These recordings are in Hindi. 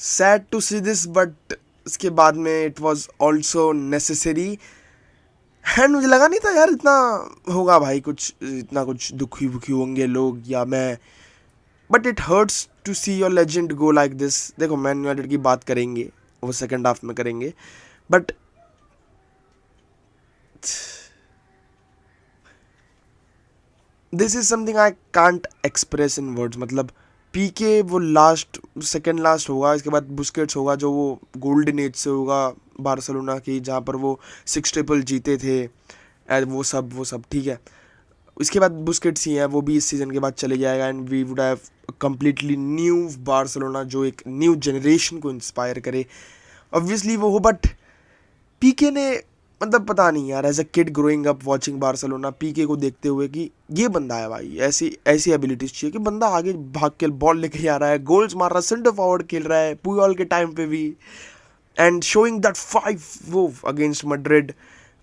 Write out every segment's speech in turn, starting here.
Sad to see this, but इसके बाद में it was also necessary. And मुझे लगा नहीं था यार इतना होगा भाई, कुछ इतना कुछ दुखी भुखी होंगे लोग या मैं, but it hurts to see your legend go like this. देखो मैन यूनाइटेड की बात करेंगे, वो सेकेंड हाफ में करेंगे, but this is something I can't express in words. मतलब पीके वो लास्ट सेकेंड लास्ट होगा, इसके बाद बुस्केट्स होगा जो वो गोल्डन एज से होगा बार्सिलोना की, जहाँ पर वो 6 ट्रिपल जीते थे, वो सब ठीक है। इसके बाद बुस्केट्स ही है, वो भी इस सीज़न के बाद चले जाएगा and we would have completely new Barcelona जो एक न्यू जनरेशन को इंस्पायर करे। ऑब्वियसली वो हो, बट पीके ने मतलब पता नहीं यार, as a kid growing up watching Barcelona, PK को देखते हुए कि ये बंदा है भाई, ऐसी ऐसी एबिलिटीज चाहिए कि बंदा आगे भाग के बॉल लेके आ रहा है, गोल्स मार रहा है, सेंटर फॉरवर्ड खेल रहा है पुयोल के टाइम पे भी, एंड शोइंग दैट 5 वो अगेंस्ट मैड्रिड।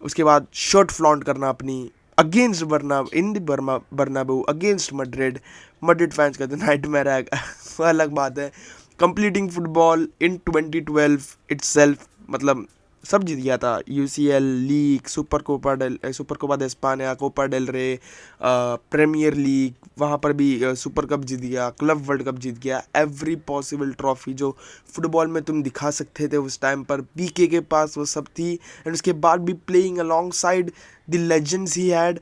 उसके बाद शर्ट फ्लॉन्ट करना अपनी against Bernabeu against Madrid fans का तो नाइटमेयर है वो अलग बात है। कंप्लीटिंग फुटबॉल इन 2012 इटसेल्फ, मतलब सब जीत गया था, यूसीएल लीग, सुपर कोपा दे स्पानिया, कोपा डेल रे, प्रीमियर लीग, वहाँ पर भी सुपर कप जीत गया, क्लब वर्ल्ड कप जीत गया, एवरी पॉसिबल ट्रॉफी जो फुटबॉल में तुम दिखा सकते थे उस टाइम पर पीके के पास वो सब थी। एंड उसके बाद भी playing alongside the legends ही हैड।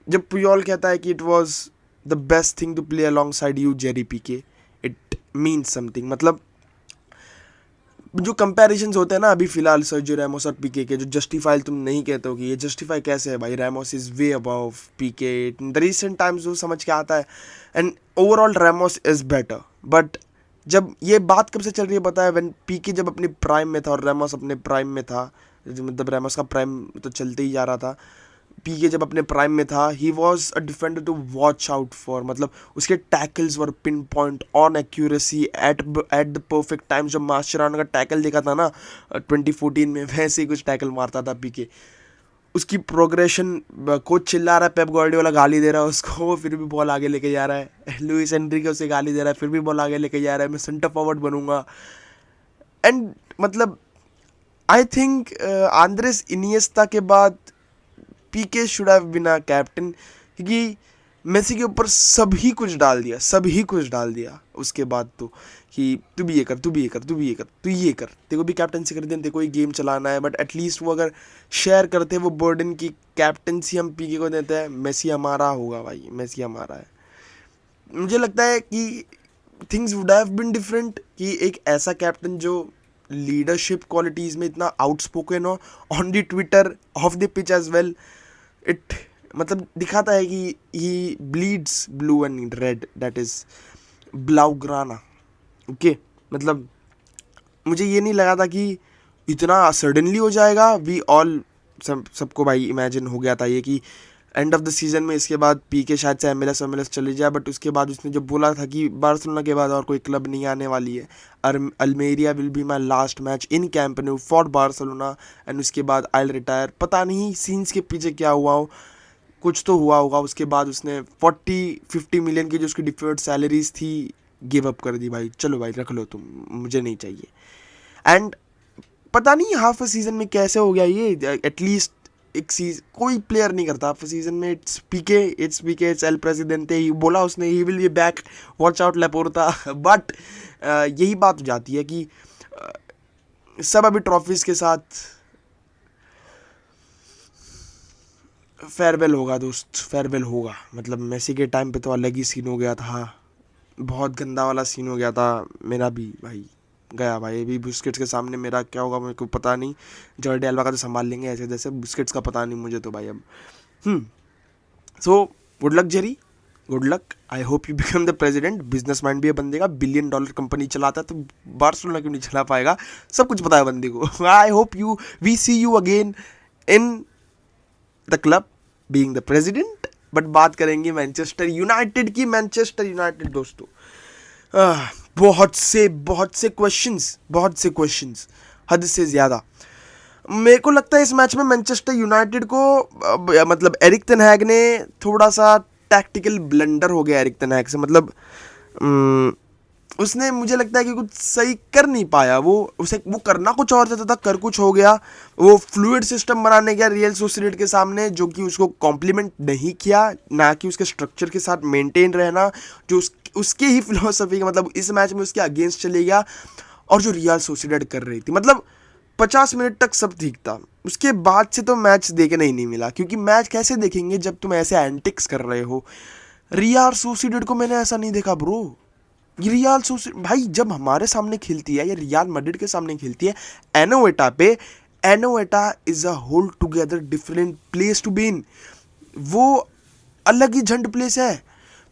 जब पुयोल कहता है कि it was the best thing to play alongside you Gerry Pique, it means something. मतलब जो कंपैरिजन्स होते हैं ना अभी फिलहाल सर्जियो रैमोस और पीके के, जो जस्टिफाई तुम नहीं कहते हो कि ये जस्टिफाई कैसे है भाई, Ramos is way above Pique in the recent times, वो समझ के आता है and overall Ramos is better. But जब ये बात कब से चल रही है पता है, व्हेन पीके जब अपने प्राइम में था और रैमोस अपने प्राइम में था, मतलब रैमोस का प्राइम तो चलते ही जा रहा था, पीके जब अपने प्राइम में था ही was a defender to watch out for. मतलब उसके tackles were pin point on accuracy at the perfect time. जब मास्चेरानो का टैकल देखा था ना 2014 में, वैसे ही कुछ टैकल मारता था पीके। उसकी प्रोग्रेशन, कोच चिल्ला रहा है, पेप गार्डियोला गाली दे रहा है उसको, वो फिर भी बॉल आगे लेके जा रहा है, लुइस एनरिके उसे गाली दे रहा है, फिर भी बॉल आगे लेके जा रहा है, मैं सेंटर फॉरवर्ड बनूंगा। एंड मतलब आई थिंक आंद्रेस इनिएस्टा के बाद PK should have been a captain, क्योंकि मेसी के ऊपर सभी कुछ डाल दिया उसके बाद तो, कि तू भी ये कर, तू भी ये कर, तू भी ये कर, तू ये कर, तेरे को भी कैप्टनसी कर देते, तेरे को ही गेम चलाना है। बट एटलीस्ट वो अगर शेयर करते वो बर्डन की कैप्टनसी हम पीके को देते हैं, मेसी हमारा होगा भाई, मेसी हमारा है। मुझे लगता है कि things would have been different, कि एक ऐसा कैप्टन जो लीडरशिप क्वालिटीज़ में इतना आउटस्पोकन हो, on the Twitter, off the pitch as well, it मतलब दिखाता है कि he bleeds blue and red, that is Blaugrana. Okay, मतलब मुझे ये नहीं लगा था कि इतना सडनली हो जाएगा। वी ऑल सबको भाई इमेजिन हो गया था ये कि एंड ऑफ द सीजन में इसके बाद पीके शायद से एमएलएस चले जाए, बट उसके बाद उसने जब बोला था कि बार्सिलोना के बाद और कोई क्लब नहीं आने वाली है, Almeria will be my last match in camp new for Barcelona and उसके बाद आई विल रिटायर। पता नहीं सीन्स के पीछे क्या हुआ हो, कुछ तो हुआ होगा। उसके बाद उसने 40-50 मिलियन की जो उसकी डिफर्ड सैलरीज थी गिव अप कर दी, भाई चलो भाई रख लो तुम, मुझे नहीं चाहिए। एंड पता नहीं हाफ सीजन में कैसे हो गया ये, एटलीस्ट एक सीजन कोई प्लेयर नहीं करता हाफ सीजन में। इट्स पीके इट्स एल प्रेसिडेंटे, ही बोला उसने, he will be back, watch out Laporta. But यही बात हो जाती है कि सब अभी ट्रॉफीज के साथ फेयरवेल होगा दोस्त, फेयरवेल होगा। मतलब मेसी के टाइम पे तो अलग ही सीन हो गया था, बहुत गंदा वाला सीन हो गया था। मेरा भी भाई गया भाई, अभी बुस्केट्स के सामने मेरा क्या होगा मेरे को पता नहीं। जॉर्डी अल्बा का तो संभाल लेंगे ऐसे जैसे, बुस्केट्स का पता नहीं मुझे तो भाई अब। So good luck Jerry, good luck. I hope you become the president. Business mind भी है बंदे का, $1 बिलियन कंपनी चलाता है, तो बार्सिलोना क्यों नहीं चला पाएगा, सब कुछ पता है बंदे को। I hope we see you again in the club being the president. But बात करेंगे मैनचेस्टर यूनाइटेड की। मैनचेस्टर यूनाइटेड दोस्तों, बहुत से क्वेश्चंस, हद से ज़्यादा। मेरे को लगता है इस मैच में मैनचेस्टर यूनाइटेड को मतलब एरिक टेन हैग ने थोड़ा सा टैक्टिकल ब्लंडर हो गया एरिक टेन हैग से। मतलब उसने मुझे लगता है कि कुछ सही कर नहीं पाया, वो करना कुछ और चाहता था, कर कुछ हो गया। वो फ्लूइड सिस्टम बनाने गया रियल सोसिएडेड के सामने, जो कि उसको कॉम्प्लीमेंट नहीं किया, ना कि उसके स्ट्रक्चर के साथ मेंटेन रहना जो उसके ही फिलोसफी का, मतलब इस मैच में उसके अगेंस्ट चले गया। और जो रियल सोसिएडेड कर रही थी, मतलब 50 मिनट तक सब ठीक था, उसके बाद से तो मैच देखने ही नहीं मिला। क्योंकि मैच कैसे देखेंगे जब तुम ऐसे एंटिक्स कर रहे हो। रियल सोसिएडेड को मैंने ऐसा नहीं देखा ब्रो। रियल सोसिएडेड भाई जब हमारे सामने खेलती है या रियल मैड्रिड के सामने खेलती है एनोवेटा पे, Anoeta is a whole together different place to be in. वो अलग ही झंड प्लेस है।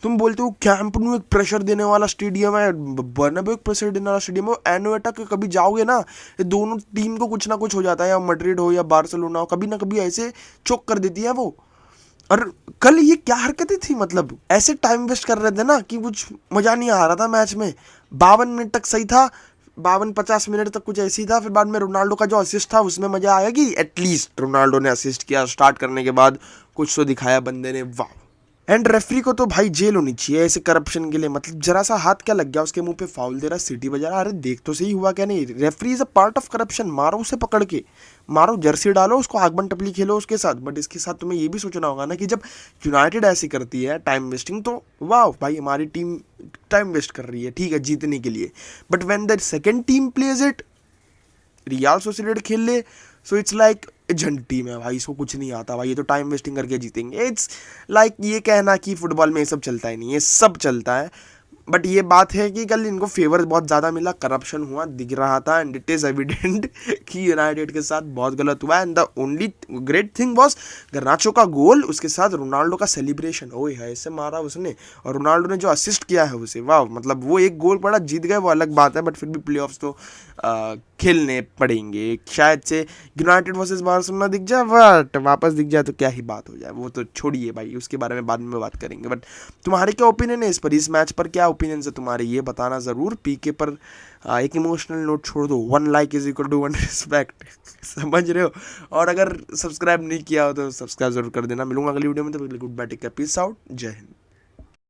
तुम बोलते हो कैंप न्यू एक प्रेशर देने वाला स्टेडियम है, बर्नाब्यू एक प्रेशर देने वाला स्टेडियम है, एनोवेटा के कभी जाओगे ना, ये दोनों टीम को कुछ ना कुछ हो जाता है, या मैड्रिड हो या बार्सिलोना हो, कभी ना कभी ऐसे चोक कर देती है वो। और कल ये क्या हरकतें थी, मतलब ऐसे टाइम वेस्ट कर रहे थे ना कि कुछ मजा नहीं आ रहा था मैच में। 52 मिनट तक सही था, 52-50 मिनट तक कुछ ऐसी था, फिर बाद में रोनाल्डो का जो असिस्ट था उसमें मजा आया कि एटलीस्ट रोनाल्डो ने असिस्ट किया स्टार्ट करने के बाद, कुछ तो दिखाया बंदे ने, वाह। एंड रेफरी को तो भाई जेल होनी चाहिए ऐसे करप्शन के लिए। मतलब जरा सा हाथ क्या लग गया उसके मुंह पे, फाउल दे रहा, सीटी बजा रहा, अरे देख तो सही हुआ क्या नहीं। Referee is a part of corruption, मारो उसे पकड़ के, मारो, जर्सी डालो उसको, आगमन टपली खेलो उसके साथ। बट इसके साथ तुम्हें ये भी सोचना होगा ना कि जब यूनाइटेड ऐसी करती है टाइम वेस्टिंग, तो वाह भाई हमारी टीम टाइम वेस्ट कर रही है, ठीक है जीतने के लिए। But when the second team plays it, Real Sociedad खेल ले, सो इट्स लाइक झंड टीम है भाई, इसको कुछ नहीं आता भाई, ये तो टाइम वेस्टिंग करके जीतेंगे। इट्स लाइक ये कहना कि फुटबॉल में ये सब चलता ही नहीं, ये सब चलता है। बट ये बात है कि कल इनको फेवर बहुत ज़्यादा मिला, करप्शन हुआ दिख रहा था, एंड इट इज़ एविडेंट कि यूनाइटेड के साथ बहुत गलत हुआ। And the only great thing was गर्नाचो का गोल, उसके साथ रोनाल्डो का सेलिब्रेशन, ओए है ऐसे मारा उसने, और रोनाल्डो ने जो असिस्ट किया है उसे, वाह। मतलब वो एक गोल पड़ा, जीत गए वो अलग बात है, बट फिर भी प्लेऑफ्स तो खेलने पड़ेंगे। शायद से यूनाइटेड वर्सेस बार्सिलोना दिख जाए, बट वापस दिख जाए तो क्या ही बात हो जाए, वो तो छोड़िए भाई, उसके बारे में बाद में बात करेंगे। बट तुम्हारे क्या ओपिनियन है इस पर, इस मैच पर क्या ओपिनियन है तुम्हारे, ये बताना ज़रूर। पीके पर एक इमोशनल नोट छोड़ दो, 1 like is equal to 1 respect, समझ रहे हो। और अगर सब्सक्राइब नहीं किया हो तो सब्सक्राइब जरूर कर देना। मिलूंगा अगली वीडियो में, तो good bye, take care, peace out, जय हिंद।